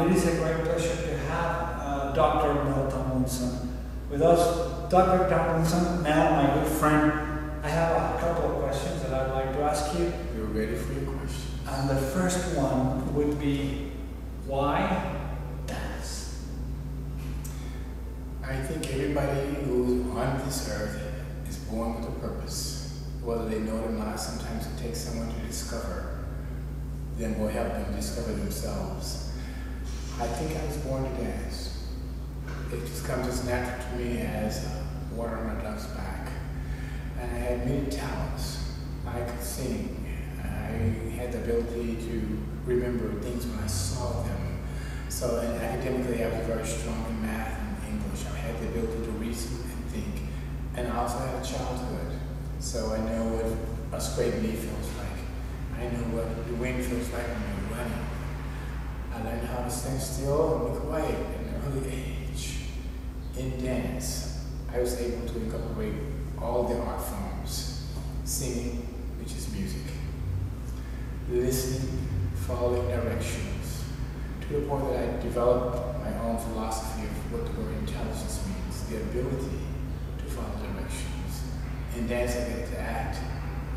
It is a great pleasure to have Dr. Mel Tomlinson with us. Dr. Tomlinson, Mel, my good friend, I have a couple of questions that I'd like to ask you. You're ready for your questions. And the first one would be, why dance? I think everybody who's on this earth is born with a purpose. Whether they know it or not, sometimes it takes someone to discover them or help them discover themselves. I think I was born to dance. It just comes as natural to me as water on a duck's back. And I had many talents. I could sing. I had the ability to remember things when I saw them. So and academically, I was very strong in math and English. I had the ability to reason and think. And I also had a childhood. So I know what a straight knee feels like. I know what the wind feels like when you're running. I learned how to stand still and be quiet at an early age. In dance, I was able to incorporate all the art forms. Singing, which is music. Listening, following directions. To the point that I developed my own philosophy of what the word intelligence means. The ability to follow directions. In dance, I get to act.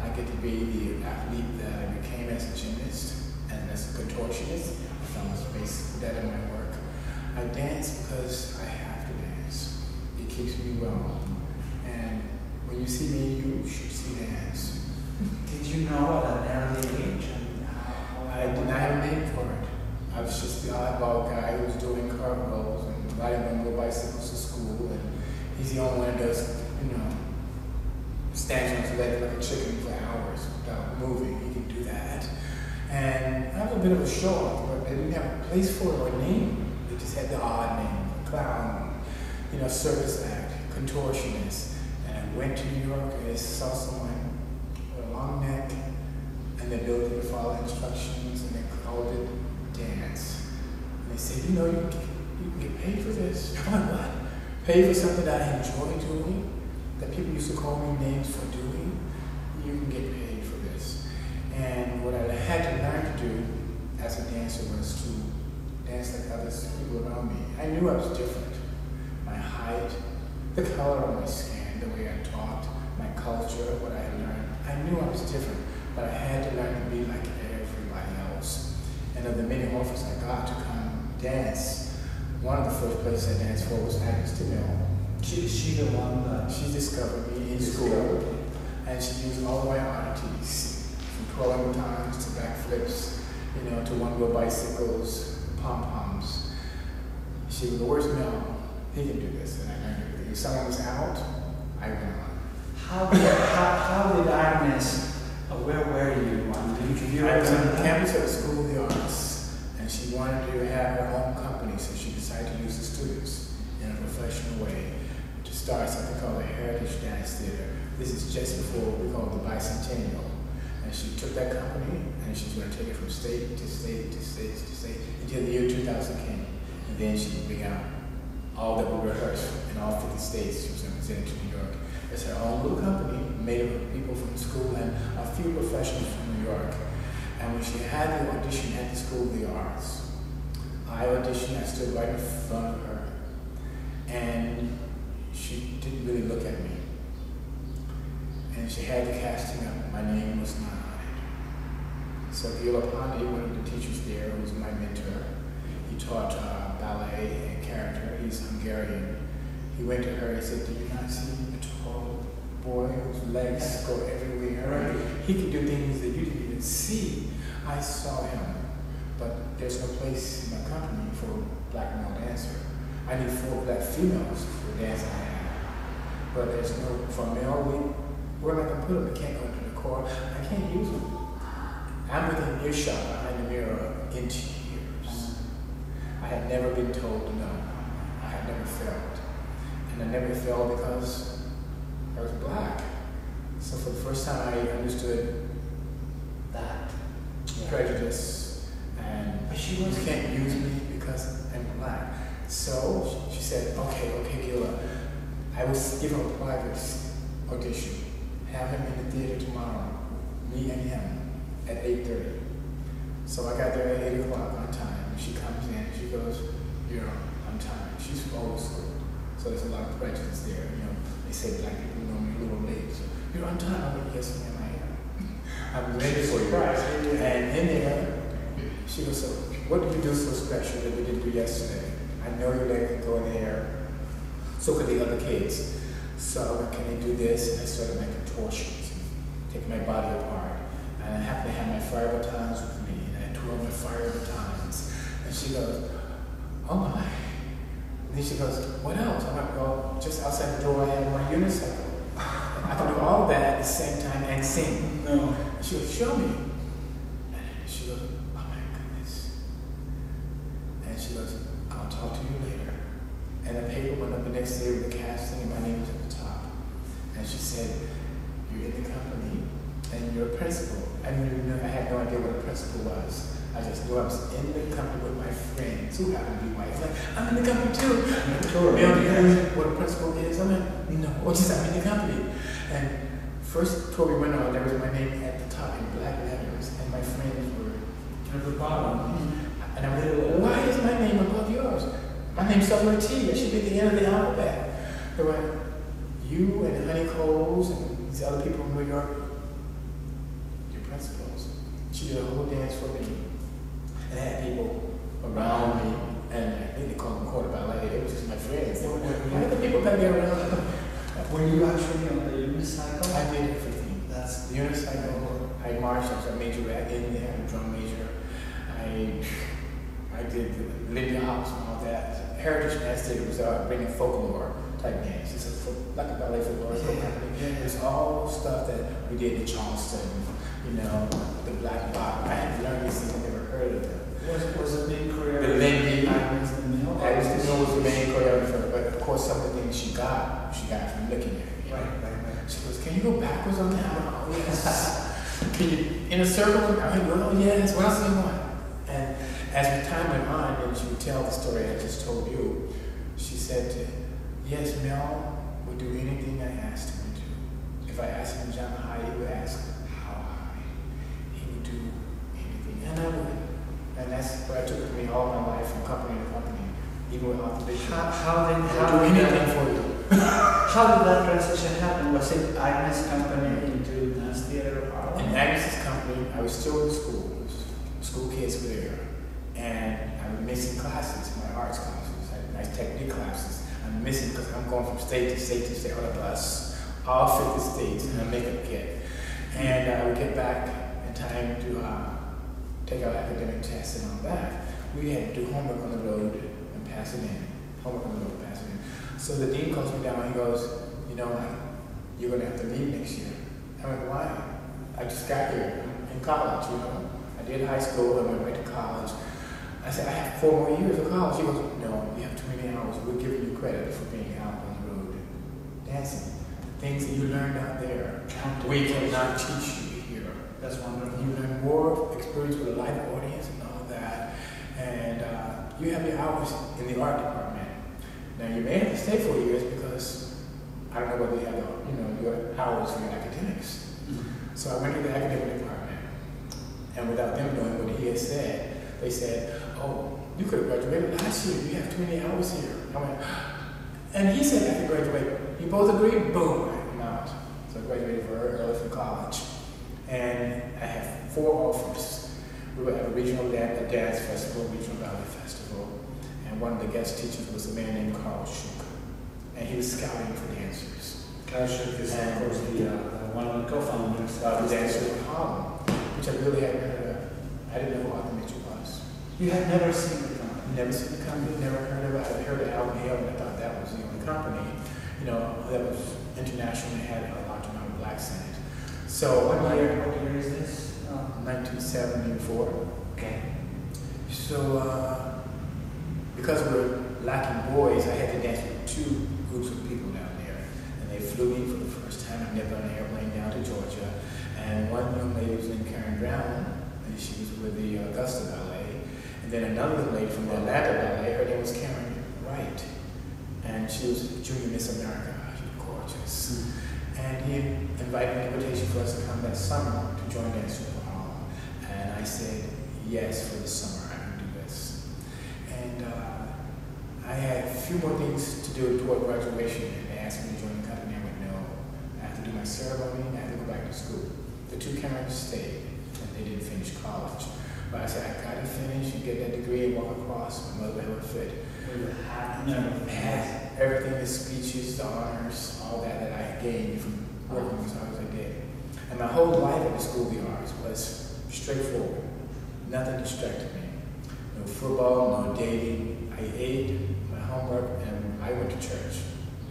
I get to be the athlete that I became as a gymnast and as a contortionist. I found space for that in my work. I dance because I have to dance. It keeps me well. And when you see me, you should see dance. Did you know at an early age? I did not have a name for it. I was just the oddball guy who was doing cartwheels and riding one-wheel bicycles to school. And he's the only one that does, stands on his leg like a chicken for hours without moving. He can do that. And I was a bit of a show-off, but they didn't have a place for it or a name. They just had the odd name, clown, circus act, contortionist. And I went to New York and I saw someone with a long neck and the ability to follow instructions, and they called it dance. And they said, you can get paid for this. I'm like, what? Paid for something that I enjoy doing? That people used to call me names for doing, you can get paid for this. And what I had to learn to do as a dancer was to dance like others, people around me. I knew I was different. My height, the color of my skin, the way I talked, my culture, what I had learned. I knew I was different, but I had to learn to be like everybody else. And of the many offers I got to come dance, one of the first places I danced for was Dr Mel. She the one that she discovered me in school, and she used all my oddities, from twirling batons to backflips, to one-wheel bicycles, pom-poms. She was, where's Mel? He can do this, and I learned it. If someone was out, I went on. How did Agnes, where were you? I was on the campus of the School of the Arts, and she wanted to have her own company, so she decided to use the students in a professional way. Starts something called the Heritage Dance Theatre. This is just before we call it the Bicentennial. And she took that company and she's going to take it from state to state to state to state until the year 2000 came. And then she would bring out all that we rehearsed in all 50 states. She was going to present it to New York. It's her own little company made up of people from the school and a few professionals from New York. And when she had the audition at the School of the Arts, I auditioned, I stood right in front of her. And she didn't really look at me. And she had the casting up. My name was not on it. So Alvin, one of the teachers there, who was my mentor, he taught ballet and character. He's Hungarian. He went to her and said, do you not see a tall boy whose legs go everywhere? Right. He can do things that you didn't even see. I saw him. But there's no place in my company for a black male dancer. I need 4 black females for dancing. But there's no, for male, where am I going to put them? They can't go into the core. I can't use them. I'm within earshot behind the mirror in tears. I had never been told no. I had never failed. And I never failed because I was black. So for the first time I understood that prejudice and you can't use me because I'm black. So she said, okay, Gila. I was given a private audition. Have him in the theater tomorrow. Me and him at 8:30. So I got there at 8 o'clock on time. when she comes in, she goes, I'm tired. She's old school, so there's a lot of prejudice there. They say black people normally a little late. So, you're on time. I'm like, yes, ma'am, I am. I'm ready for you. And in there, she goes, so what did you do so special that we didn't do yesterday? I know your leg can go in there. So could the other kids. So can they do this? And I started my contortions, taking my body apart. And I happened to have my fire batons with me, and I twirled my fire batons. And she goes, oh my. And then she goes, what else? I'm like, well, just outside the door I have my unicycle. I can do all of that at the same time and sing. No. And she goes, show me. And she goes, oh my goodness. And she goes, I'll talk to you later. And the paper went up the next day with the casting, and my name was at the top. And she said, you're in the company, and you're a principal. I had no idea what a principal was. I just knew I was in the company with my friends who happened to be white. I'm like, I'm in the company too. Do you know what a principal is? I'm like, no. Or just, I'm in the company. And first tour we went on, there was my name at the top in black letters, and my friends were at the bottom. And I'm like, why is my name above yours? My name starts with a T. It should be the end of the alphabet. They went, you and Honey Coles and these other people from New York, your principals. She did a whole dance for me. And I had people around me, and I think they call them quarter ballet. It was just my friends. Why did the people back there around? Were you actually on the unicycle? I did everything. That's the unicycle. I marched. I was a major act in there, a drum major. I did the Lindy Hops and all that. Heritage Dance Theatre was bringing folklore type dance. It's like a ballet folklore company. It's all stuff that we did in Charleston. The Black Box. I had learned these things. I never heard of them. Was it main choreographer? The Lindy. Agnes Mill was the main choreographer, but of course some of the things she got from looking at me. Right. She goes, can you go backwards on that? Oh, yes. Can you, in a circle? I went, well, yes. What else do you want? And as time went on, and she would tell the story I just told you, she said, yes, Mel would do anything I asked him to do. If I asked him to jump high, he would ask how high. He would do anything, and I would. And that's what I took with me all my life from company to company, even with observation. How did anything for you? How did that transition happen? Was it Agnes' company into Dance Theatre of Harlem? In Agnes' company, I was still in school. School kids were there. And I was missing classes, my arts classes, my technique classes. I'm missing because I'm going from state to state to state on a bus, all 50 states, and a makeup kit. And I would get back in time to take our academic tests and all that. We had to do homework on the road and pass it in. Homework on the road and pass it in. So the dean calls me down and he goes, you're going to have to leave next year. I went, why? I just got here. I'm in college, I did high school and went right to college. I said, I have 4 more years of college. He goes, no, you have too many hours. We're giving you credit for being out on the road dancing. The things that you learned out there, we cannot teach you here. That's wonderful. You learn more experience with a live audience and all that. And you have your hours in the art department. Now, you may have to stay 4 years because I don't know whether you have your hours for your academics. Mm-hmm. So I went to the academic department. And without them knowing what he had said, they said, oh, you could have graduated last year. You have too many hours here. I went, and he said I could graduate. You both agreed? Boom, I'm out. So I graduated very early from college. And I had 4 offers. We were at a regional dance festival, regional ballet festival. And one of the guest teachers was a man named Carl Shook. And he was scouting for dancers. Carl Shook is, of course, one of the co-founders of the Dance Theatre of Harlem, which I really hadn't heard of. I didn't know who Alvin was. You had never seen the company? Never seen the company, never heard of it. I heard of Alvin, and I thought that was the only company, that was international and had a large amount of blacks in it. So what year is this? 1974. Okay. So because we're lacking boys, I had to dance with 2 groups of people down there. And they flew me for the first time. I've never on an airplane down to Georgia. And one young lady was named Karen Brown, and she was with the Augusta Ballet. And then another lady from the Atlanta Ballet, her name was Karen Wright. And she was Junior Miss America. She was gorgeous. Mm-hmm. And he invited an invitation for us to come that summer to join Dance Theatre of Harlem. And I said, yes, for the summer, I can do this. And I had a few more things to do toward graduation, and they asked me to join the company. I went, no. I have to do my ceremony, and I have to go back to school. The two Karens stayed, and they didn't finish college. But I said, I got to finish and get that degree and walk across. My mother held fit. Had everything, the speeches, the honors, all that I gained from working as hard as I did. And my whole life at the School of the Arts was straightforward. Nothing distracted me. No football, no dating. I ate my homework and I went to church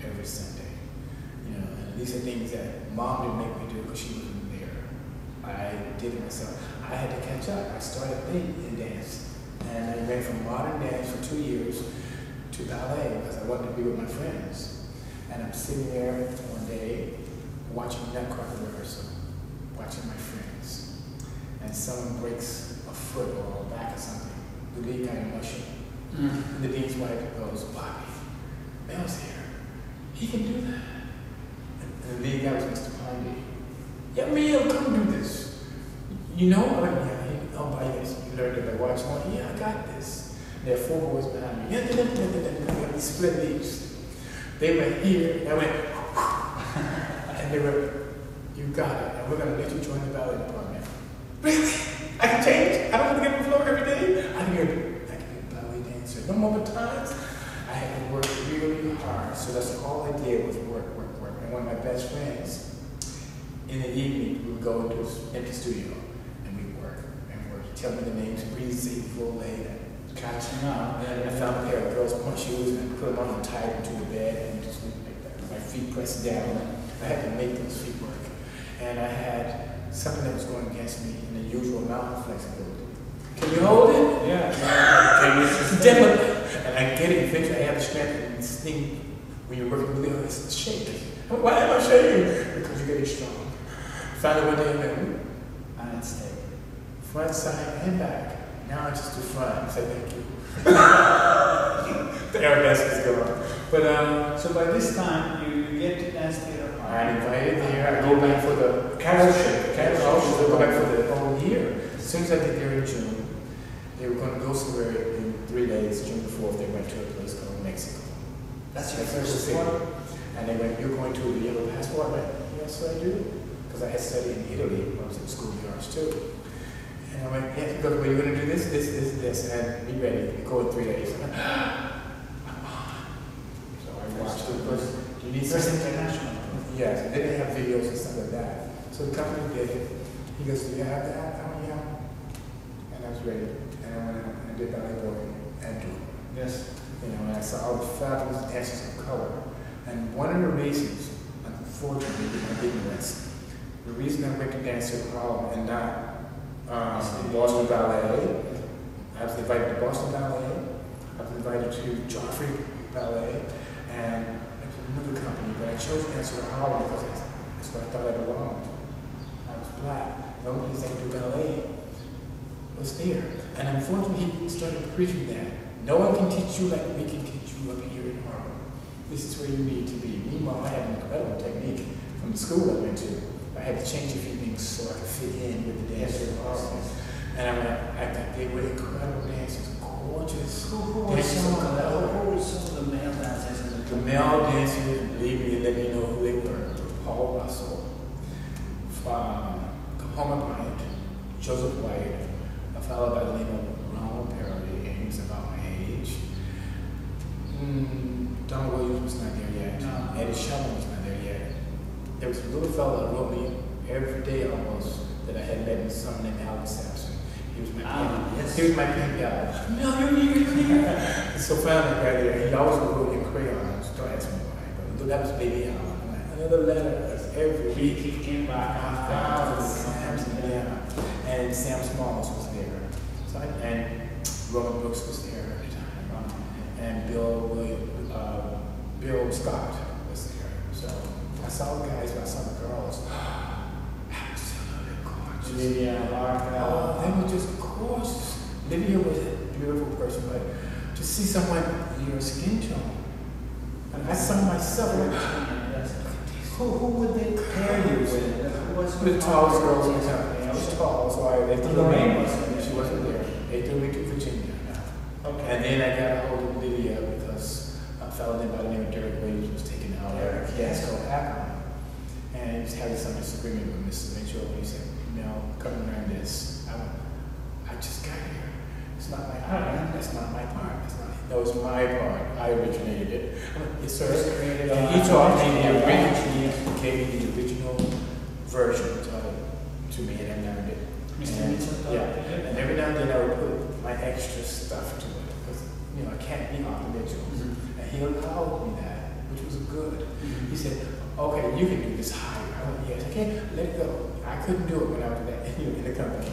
every Sunday. You know, and these are things that Mom didn't make me do because she wasn't there. I did it myself. I had to catch up. I started late in dance. And I went from modern dance for 2 years to ballet because I wanted to be with my friends. And I'm sitting there one day watching Nutcracker rehearsal, watching my friends. And someone breaks a foot or a back or something. The lead guy motion. And the dean's wife goes, Bobby, Mel's here. He can do that. And the lead guy was Mr. Pondy. Yeah, Mel, come do this. You know? I went, yeah. Oh, but yes, you learned it by watching. Oh, yeah, I got this. There are 4 boys behind me. Yeah, these split leaves. They went here, and I went, and they were, you got it, and we're going to let you join the ballet department. Really? I can change? I don't have to get on the floor every day? I can be a ballet dancer. No more times. I had to work really hard, so that's all I did was work. And one of my best friends, in the evening, we would go into his empty studio, and we'd work. Tell me the names, Breezy, Volley, catching up. And I found a pair of girls' point shoes and put them on and tied them to the bed and just like that. My feet pressed down. I had to make those feet work. And I had something that was going against me in the usual amount of flexibility. Can you hold it? Yeah. Can you definitely? And I get it eventually. I have the strength and this thing when you're working really hard, it's shaking. Why am I shaking? Because you're getting strong. Finally one day I went, and it's stayed. Front, side, and back. Now I just do front. Say thank you. The arrogance is gone. But so by this time you get to Dance Theatre of Harlem. I'm invited there. I go back for the fellowship. I go back for the whole year. As soon as I get there in June, they were going to go somewhere in 3 days. June the 4th, they went to a place called Mexico. That's your first one. And they went, you're going to the Yellow Passport? I went, yes, I do. Because I had studied in Italy when I was at School of the Arts too. And I went, yeah, because we're going to do this, and be ready. We go in 3 days. I went, so I watched it. You need first international. Yes, they didn't have videos and stuff like that. So the company did it. He goes, do you have that? I went, yeah. And I was ready. And I went and I did ballet boy and do. Yes. You know, and I saw all the fabulous dances of color. And one of the reasons, unfortunately, with my ignorance, the reason I went to Dance Theatre of Harlem and not Boston Ballet. I was invited to Boston Ballet. I was invited to Joffrey Ballet, and another company. But I chose Dance Theatre of Harlem because that's where I thought I belonged. I was black. The only place I could do ballet was there. And unfortunately, he started preaching that no one can teach you like we can teach you up here in Harlem. This is where you need to be. Meanwhile, I had an incredible technique from the school I went to. I had to change a few things so I could fit in with the Dance Theatre of Harlem. And I thought they were incredible dancers, gorgeous. Who were some of the male dancers? The male dancers, believe me, let me know who they were. Paul Russell, Homer Bryant, Joseph White, a fellow by the name of Ronald Perry, and he was about my age. Don Williams was not there yet. No. Eddie Sherman was not there yet. There was a little fellow that wrote me every day almost that I had met in some named Alvin Sampson. He was my pen. Yes. He was my pen guy. Mel, you're here. So finally, I got there. He always wrote in crayons. Don't ask me why, but that was Baby Alvin. Another letter every week. He came back Sampson, yeah. And Sam Smalls was there. So and Roman Brooks was there at the time. And Bill Scott was there. So I saw the guys, but I saw the girls. Absolutely gorgeous. Lydia, Larka. They were just gorgeous. Lydia was a beautiful person, but to see someone your skin tone. And I saw myself like, who would they pair you with? Who was the tallest girls in the company. I was tall, so they threw Lorraine me. wasn't there. She wasn't there. They threw me to Virginia. Okay. And then I got a hold of Lydia because a fellow named by the name of Derek Williams was taken out of Fiasco Akron. And he was having some disagreement with Mr. Mitchell. He said, come around this. I just got here. It's not my part. That's not my part. No, it's my part. I originated it. Yes, sir. And he taught me the original. He gave me the original version to me, and I learned it. Mr. Mitchell? Yeah. And every now and then I would put my extra stuff to it because I can't be Arthur Mitchell. Mm-hmm. And he allowed me that, which was good. Mm-hmm. He said, "Okay, you can do this higher." I went, "Yes, I can't let go." I couldn't do it when I was in the company.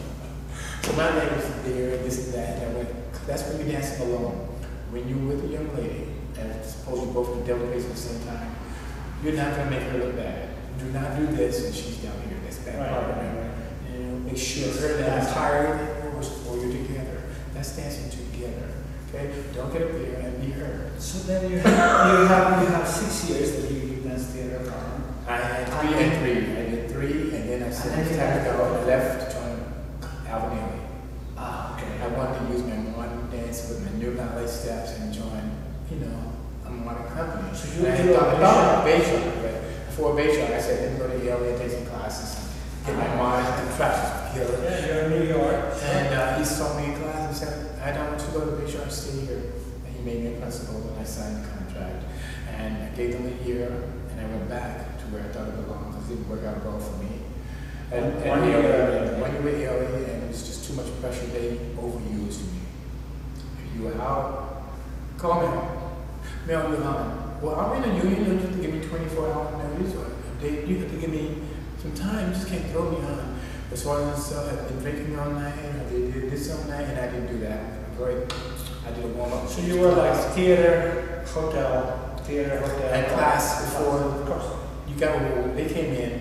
So my name was there, and this and that, and I went, that's when you're dancing alone. When you're with a young lady, and suppose you both do double bass at the same time, you're not going to make her look bad. Do not do this, and she's down here. That's bad part of it. Make sure that entire or you're together. That's dancing together. Okay? Don't get up there and be her. So then you have 6 years that you Dance Theatre of Harlem. I had 3 and 3. I did 3, and then I said it's time to go. I left to join Alvin, Ailey. Okay. I wanted to use my modern dance with my new ballet steps and join, a modern company. So you I thought of Bayshore, but before Bayshore, I said, let me go to Ailey and take some classes and get my modern contractions together. Yeah, you're in New York. And he saw me in class and said, I don't want you to go to Bayshore, stay here. And he made me a principal when I signed the contract. And I gave them a year, and I went back to where I thought it belonged because it didn't work out well for me. And one year with Ailey, and it was just too much pressure. They overused me. If you were out, call me. Mel, you're on. Well, I'm in a union. You have to give me 24-hour notice. You have to give me some time. You just can't throw me on. As far as I've been drinking all night, I did this all night, and I didn't do that. I did a warm-up. So you were like theater, hotel. And class before. Of course. You got what they came in.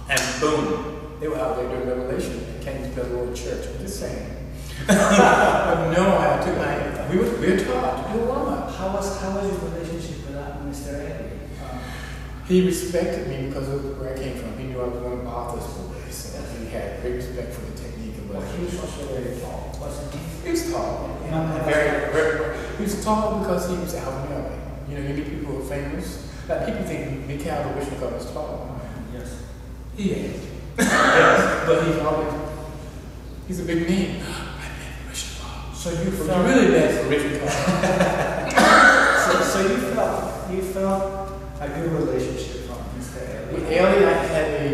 And boom, they were out there doing Revelation and came to the Lord Church. I'm just saying. But no, I took we were taught to do a warm-up. How was your relationship with Mr. Ailey? He respected me because of where I came from. He knew I was one of Arthur's boys, so he had great respect for the technique of what he was also very tall, wasn't he? He was tall. He was tall because he was Alvin Ailey. You meet people who are famous. People think Mikhail Baryshnikov is tall. Yes. He ain't. Yes, but he's a big name. I met Baryshnikov. So you felt really met Baryshnikov. so you felt a good relationship from Mr. Ailey. With Ailey, I had a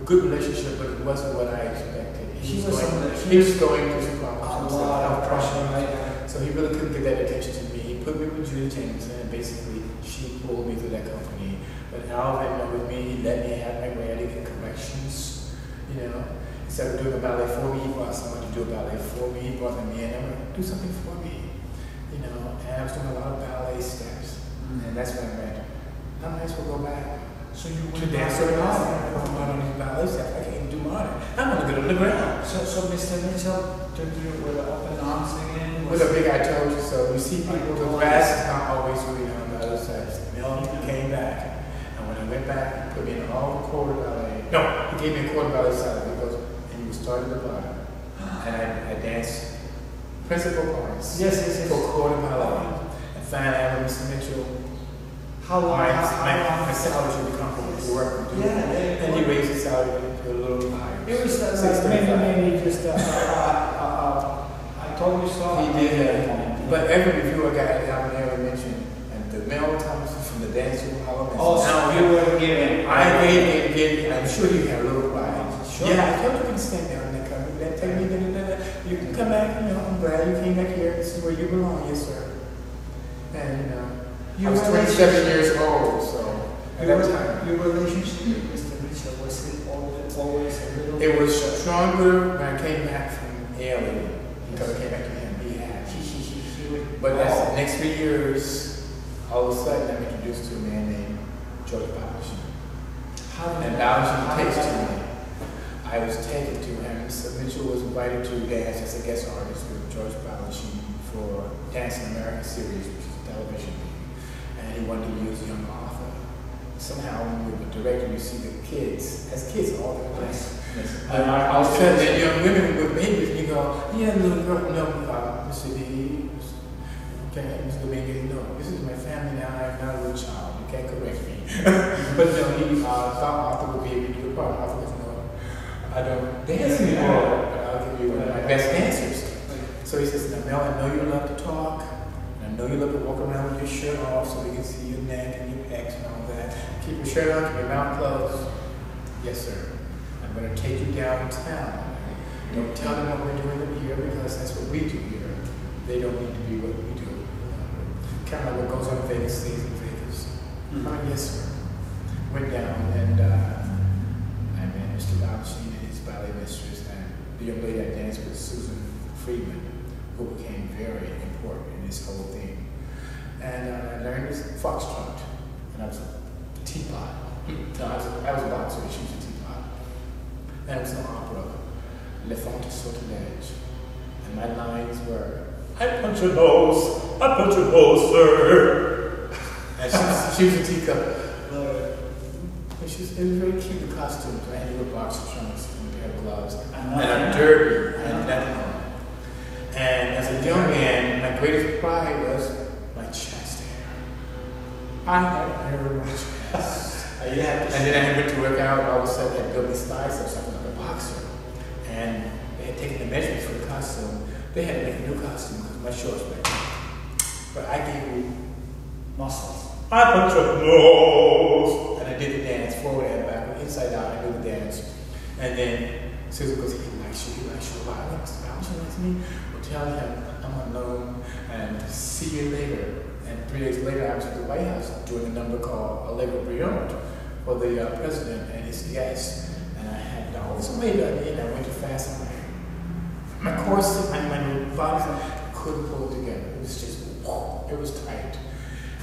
good relationship, but it wasn't what I expected. He was going through some problems. A lot of pressure, right? So he really couldn't give that attention to me. He put me with Judy Jameson, and basically she pulled me through that company. But Alvin went with me. He let me have my way. I didn't get corrections. Instead of doing a ballet for me, he brought someone to do a ballet for me. He brought them in. I'm like, do something for me. And I was doing a lot of ballet steps, and that's when I went. I might as well go back. So you went to dance with modern. I'm on these ballet steps. I can't do modern. I'm gonna get on the ground. So Mr. Mitchell took you with open arms again. With a big I told you so. You see people, the grass is not always green on the other side. Mel came back. And when I went back, he put me in all the quarter ballet. No, he gave me a quarter ballet side because he was starting the bottom. And I danced principal parts. Yes. For quarter ballet. And finally, I went Mr. Mitchell. How long? My salary should become to work. And he raised his salary to a little higher. It was maybe just I told you so. He did. But every reviewer got it out there and mentioned, and the Mel Tomlinson from the Dance Theatre of Harlem. Oh, so you were giving. I gave. I'm sure you had a little pride. Sure. Yeah, I told you can stand down and come. Take me. You can come back. I'm glad you came back here. This is where you belong, yes, sir. And I was 27 years old, so at that time. Your relationship with Mr. Mitchell, was it always a little? It was stronger when I came back from Ailey, because I came back to him. He had. But as the next 3 years, all of a sudden I'm introduced to a man named George Balanchine. And Balanchine takes to me. I was taken to him. So Mitchell was invited to dance as a guest artist with George Balanchine for Dance in America series, which is a television. And he wanted to use young Arthur. Somehow, when we were directing, you see the kids, as kids all the place. Yes. And all of a sudden, the young women with babies, and you go, yeah, little girl, no, Mr. D, Okay, Mr. Dominguez, no, this is my family now. I am not a little child. You can't correct me. But no, he thought Arthur would be able to do the part. Arthur goes, no, I don't dance anymore, but I'll give you one of my best dancers. So he says, now Mel, I know you love to talk. And I know you love to walk around with your shirt off so we can see your neck and your pecs and all that. Keep your shirt on, keep your mouth closed. Yes, sir. I'm going to take you downtown. Don't tell them what we're doing here because that's what we do here. They don't need to be what we do. Kind of like what goes on in Vegas stays in Vegas. Yes, sir. Went down and I met Mr. Alvin and his ballet mistress and the young lady I danced with, Susan Friedman, who became very important in this whole thing. And I learned this foxtrot, and I was a teapot. No, I was a boxer, she was a teapot. And it was an opera, Le Font Sortilège. And my lines were, I punch your nose, sir. And she was a teacup. And it was very cute, the costumes. I had little boxer trunks and a pair of gloves. And a derby. I had nothing on. And as a young man, my greatest pride was my chest hair. I had hair in my chest. And then I went to work out, all of a sudden I had built these thighs or something like a boxer. And they had taken the measurements for the costume. They had to make a new costume because my shorts were. But I gave you muscles. I punch your nose. And I did the dance, forward and backward, inside out, I did the dance. And then Susan goes, he likes you a lot. Mr. Alvin likes me. Well, tell him I'm alone and see you later. And 3 days later, I was at the White House doing a number called Allegro Brilliant for the president and his guests. And I had all this weight on me, and I went too fast. And my corset, my body couldn't pull it together. It was just, it was tight.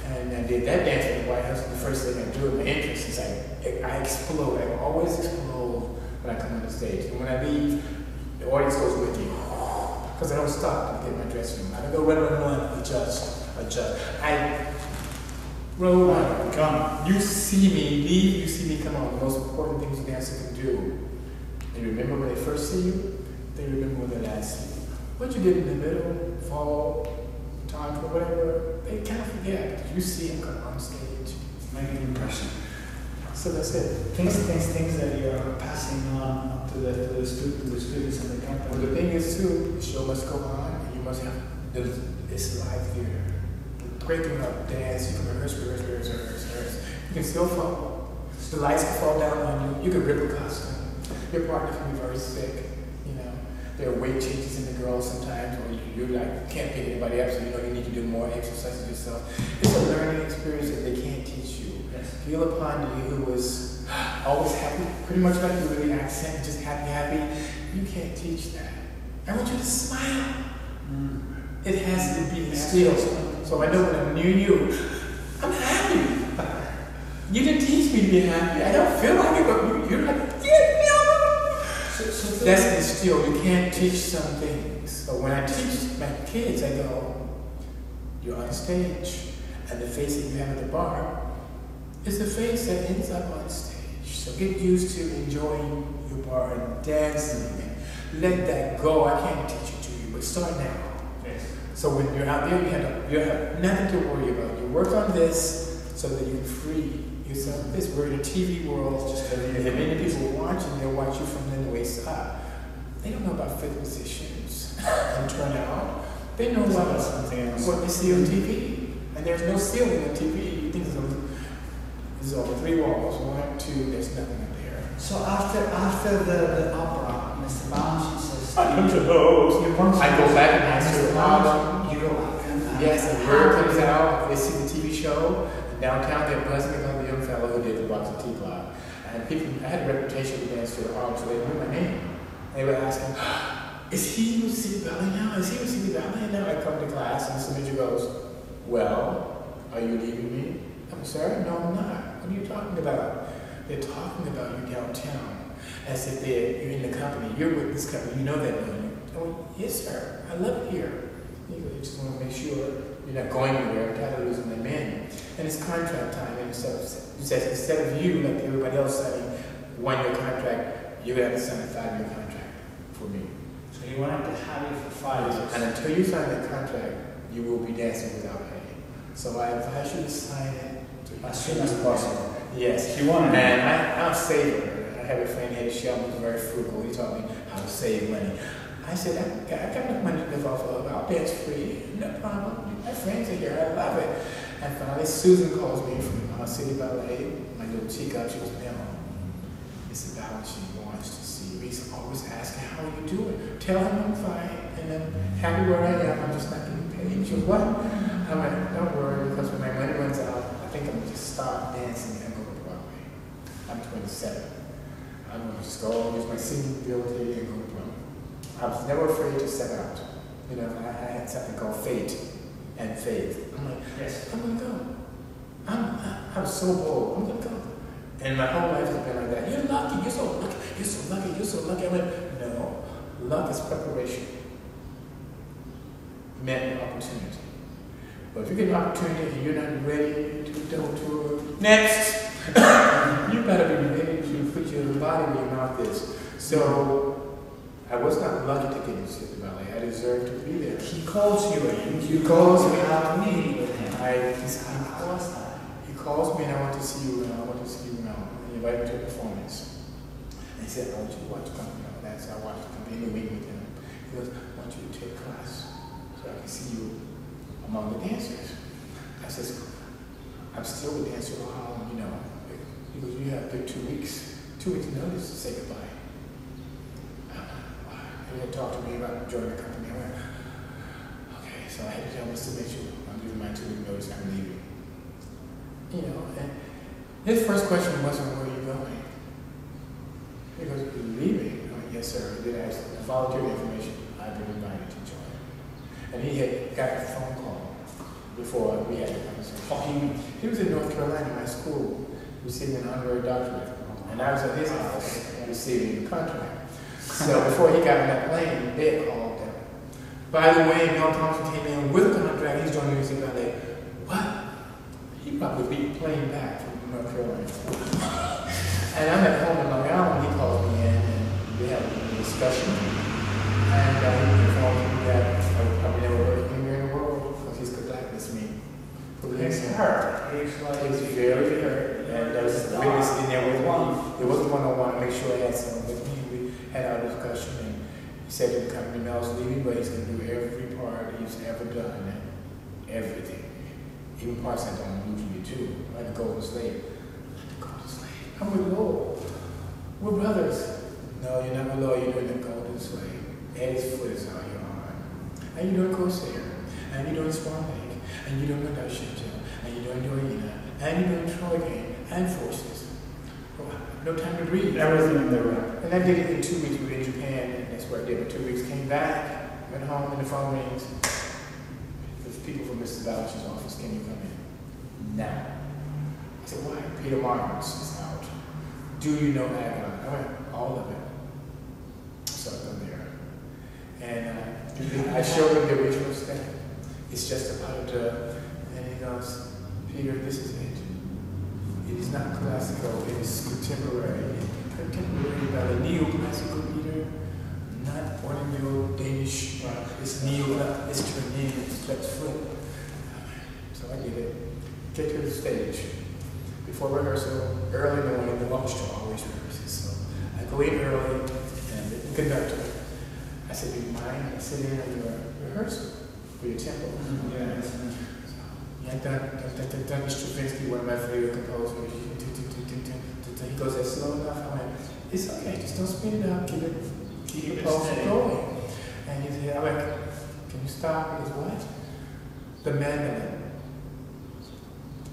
And I did that dance at the White House, and the first thing I do at my entrance is I explode. I always explode when I come on the stage. And when I leave, the audience goes with me. Because I don't stop to get my dressing room. I don't go run, adjust. I roll on, come. You see me leave, you see me come on. The most important things a dancer can do. They remember when they first see you, they remember when they last see you. What you did in the middle, fall, time for whatever, they kind of forget. You see them come on stage. Make an impression. So that's it. Things that you are passing on to the students in the company. Well, the thing is too, the show must go on, and you must have this live theater. The great thing about dance, you can rehearse. You can still fall. The lights can fall down on you. You can rip a costume. Your partner can be very sick. You know, there are weight changes in the girls sometimes, or you like can't pick anybody up, so you know you need to do more exercises yourself. It's a learning experience that they can't teach you. Feel upon you who was always happy, pretty much like you with the accent, just happy. You can't teach that. I want you to smile. It has to be still. So I know when I'm near you, I'm happy. You didn't teach me to be happy. I don't feel like it, but you're like, yeah. That's instilled. You can't teach some things. So when I teach my kids, I go, you're on stage, and the face that you have at the bar is the face that ends up on stage. So get used to enjoying your bar and dancing and let that go. I can't teach it to you, but start now. Yes. So when you're out there, you have nothing to worry about. You work on this so that you can free yourself. We're in a TV world. If many people watching, they'll watch you from the waist up. They don't know about fifth positions and turnout. They know about what they see on TV. And there's no ceiling on TV. You think there's only 3 walls. 1, 2, there's nothing up there. So after the opera, Mr. Bounce says, I come to those. I go back and answer Harlem. You go back and yes, and word comes out. They see the TV show. Downtown, they're buzzing about the young fellow who did the box of T-Block. And people, I had a reputation with Dance Theatre of Harlem, so they knew my name. They would ask me, is he with City Ballet now? Is he with City Ballet now? I come to class and the manager goes, well, are you leaving me? I'm sorry, no, I'm not. What are you talking about? They're talking about you downtown as if you're in the company. You're with this company. You know that, don't you? I went, yes, sir. I love it here. You just want to make sure you're not going anywhere. I'm tired of losing my men. And it's contract time. And so instead of you, like everybody else, signing 1-year contract, you're going to have to sign a 5-year contract for me. So you wanted to have you for 5 years. And until you sign that contract, you will be dancing without pay. So I advise you to sign it As soon as possible. Yes. She wanted And I'm saving. I have a friend here, Sheldon, who's very frugal. He taught me how to save money. I said, I got enough money to live off of. I'll dance free. No problem. My friends are here. I love it. And finally, Susan calls me from City Ballet. My little teacup. She goes, Mel, it's about she wants to see you. He's always asking, how are you doing? Tell him I'm fine. And I'm happy where I am. I'm just not getting paid. She goes, what? I'm like, don't worry, because when my money runs out, I think I'm going to just start dancing and go to Broadway. I'm 27. I'm going to just go use my singing ability and go to Broadway. I was never afraid to step out. You know, I had something called fate and faith. I'm like, yes, I'm going to go. I'm so bold. I'm going to go. And my whole life has been like that. You're lucky. You're so lucky. You're so lucky. You're so lucky. I went, no. Luck is preparation. Meant opportunity. But if you get an opportunity and you're not ready to go to it, next, you better be ready to put your body where your mouth is. So I was not lucky to get into City Ballet. I deserved to be there. He calls you in. He calls me. Have a meeting with him. He calls me and I want to see you. I want to see you now. He invited me to a performance. And he said, I want you to watch the company. That's how I watched the company in the week with him. He goes, I want you to take class so I can see you among the dancers. I says, I'm still with Dance Theatre of Harlem, you know. He goes, you have 2 weeks. 2 weeks notice to say goodbye. He had talked to me about joining the company. I went, okay, so I had to tell him to make sure I'm giving my 2 week notice, I'm leaving. You know, and his first question wasn't, where are you going? He goes, you're leaving? I went, yes, sir. He did ask, I volunteered the information. I've been invited to join. And he had got a phone call before we had the conversation. He was in North Carolina, my school, receiving an honorary doctorate. And I was at his house receiving the contract. So before he got on that plane, they had called him. By the way, Mel Tomlinson came in with a contract. He's joining York City Ballet. What? He probably beat the plane back from North Carolina. And I'm at home in Long Island. He calls me in, and we have a discussion. And he informed me that I would probably never work anywhere in the world because he's could blacklist me. It's hurt. It's very hurt. And there was a witness in there with one. It wasn't one-on-one to make sure I had someone with me. We had our discussion, and he said to the company, Mel's leaving, but he's going to do every part he's ever done. And everything. Even parts I don't usually do. Like the Golden Slave. Golden Slave. I'm with Lowell. We're brothers. No, you're not with Lowell. You're doing the Golden Slave. Eddie's foot is on your arm. And you're doing Corsair. And you're doing Swan Lake. And you're doing Madashito. And you're doing Dorina. And you're doing Troy Game. And Forces. Oh, no time to breathe. Everything in the room. And I did it in 2 weeks. We were in Japan. And that's what I did for 2 weeks. Came back. Went home, and the phone rings. People from Mr. Boucher's office, can you come in? Now. I said, why? Peter Martins is out. Do you know Agon? I went, all of it. So I go there. And I showed him the original step. It's just a pot of duh. And he goes, Peter, this is it. It is not classical, it is contemporary. Contemporary ballet, neoclassical, Peter. Not ordinary Danish, it's it's Turnian, it's flex foot. So I did it. Get to the stage. Before rehearsal, early in the morning, the orchestra always rehearses. So I go in early, and the conductor, I said, do you mind? I sit in on your rehearsal for your tempo. Yeah. Done Stravinsky, one of my favorite composers. He goes, that's slow enough. I went, it's okay, just don't speed it up, keep the pulse going. And he said, I'm like, can you stop? He goes, what? The mandolin.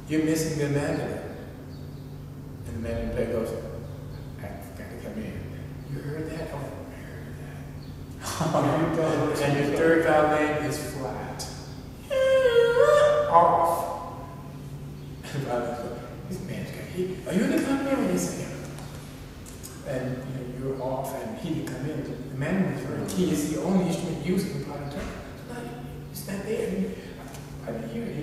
You're missing the mandolin. And the mandolin player goes, I got to come in. You heard that? Oh, I heard that. And your third violin is flat. Off. And the violin goes, this man's got heat. Are you in the company? And he said, yeah. And you're off, and he didn't come in. The mandolin is very key. It's the only instrument used in the part of time. It's not there. I didn't hear it.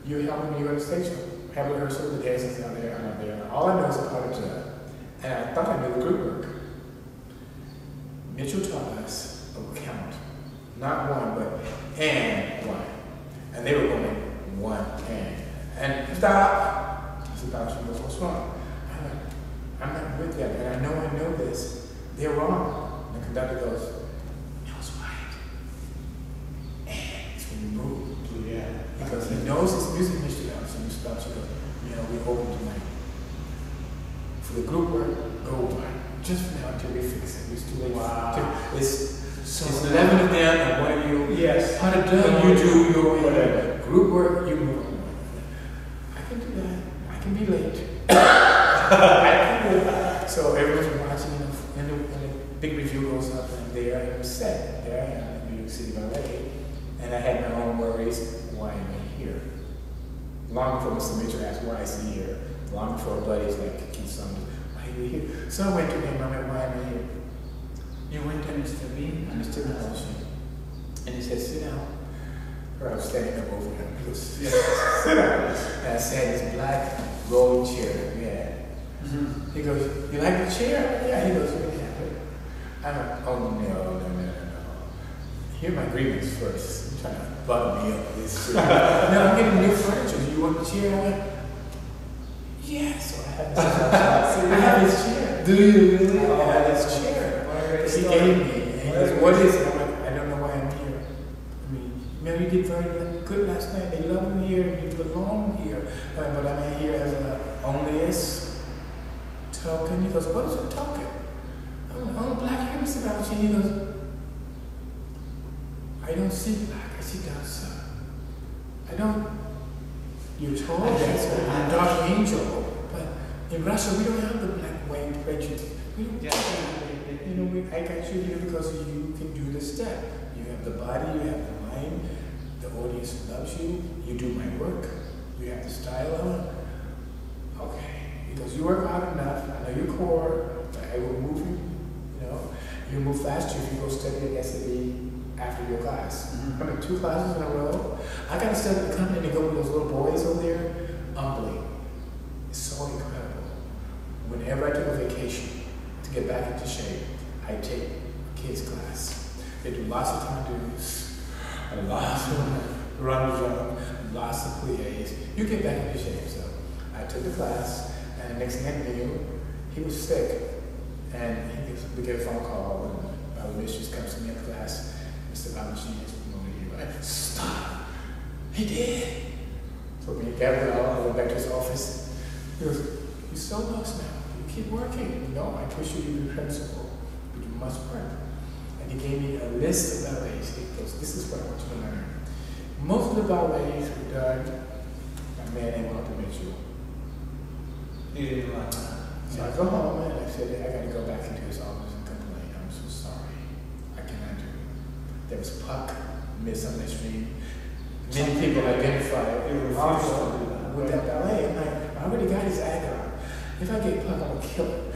You're helping me on the stage. Have a rehearsal, the dancers out there, I'm not there. All I know is a part of time. And I thought I knew the group work. Mitchell taught us a count. Not one, but and one. they're wrong. And the conductor goes, that was right. And it's when you move. Yeah. Because he knows his music instrument, so you stop, you go, we open tonight. For the group work, go on. Just for now until we fix it. It's too late. Wow. It's 11 of them, and one of you. Yes. 100 done, you do your whatever. Group work, you move on. I can do that. I can be late. I can do that. So everyone's watching, and the big review goes up, and there I am set. There I am at New York City Ballet, and I had my own worries. Why am I here? Long before Mr. Mitchell asked why is he here. Long before buddies like Keith Saunders, why are you here? So I went to him, I went, why am I here? You went to Mr. Bean? And Mr. Mitchell. And he said, sit down. Or I was standing up over him. He goes, sit down. And I sat in this black rolling chair that we had. Mm-hmm. He goes, you like the chair? Yeah. He goes, what happened? I'm like, oh no. Hear my grievance first. I'm trying to button me up with this shit. No, I'm getting new furniture. Do you want the chair? I'm like, yeah. So I have this chair. Do you really? I have this chair. He gave me. And he goes, what is it? I'm like, I don't know why I'm here. I mean, you did very good last night. They love me here. You belong here. But I'm here as an onlyist token. He goes, what is a token? I'm a black Harris about you. He goes, I don't see black. I see dark sun. I don't. You're tall, yes, but you're a dark angel. But in Russia, we don't have the black white prejudice. We don't. I got you here because you can do the step. You have the body, you have the mind, the audience loves you, you do my work, you have the style of it. Okay. Because you work hard enough, I know your core, I will move you, you move faster if you go study at SAB after your class. Mm-hmm. I mean, 2 classes in a row. I got to study at the company to go with those little boys over there. Humbling. It's so incredible. Whenever I took a vacation to get back into shape, I take a kids class. They do lots of tendues, lots of run, lots of pliés. You get back into shape. So I took the class, and the next thing I knew, he was sick. And we get a phone call when my mistress comes to me in class. Mr. Valentine has promoted you. I said, stop. He did. So me and Gabriel, I went back to his office. He goes, you're so lost now. You keep working. No, I push you to be principal. You do much work. And he gave me a list of ballets. He goes, this is what I want you to learn. Most of the ballets were done by a man named Dr. Mitchell. You didn't like that? So I go home and I said, I got to go back into his office and complain. I'm so sorry. I cannot do it. There was Puck, misunderstanding. Many people identify with that ballet. I'm like, I already got his act on. If I get Puck, I'm going to kill it.